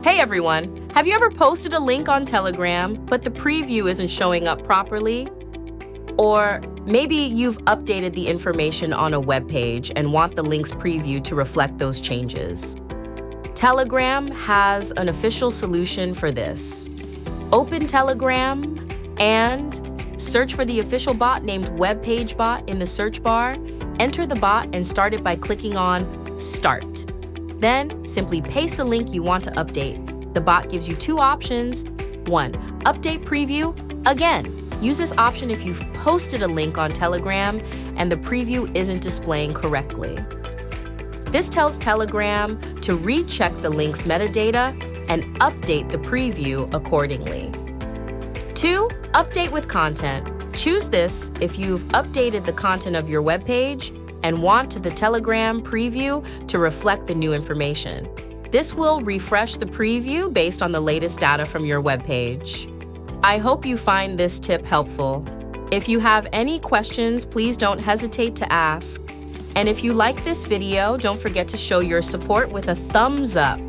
Hey everyone! Have you ever posted a link on Telegram, but the preview isn't showing up properly? Or maybe you've updated the information on a web page and want the link's preview to reflect those changes. Telegram has an official solution for this. Open Telegram and search for the official bot named WebPageBot in the search bar. Enter the bot and start it by clicking on Start. Then simply paste the link you want to update. The bot gives you two options. 1. Update preview. Again, use this option if you've posted a link on Telegram and the preview isn't displaying correctly. This tells Telegram to recheck the link's metadata and update the preview accordingly. 2. Update with content. Choose this if you've updated the content of your web page and want the Telegram preview to reflect the new information. This will refresh the preview based on the latest data from your web page. I hope you find this tip helpful. If you have any questions, please don't hesitate to ask. And if you like this video, don't forget to show your support with a thumbs up.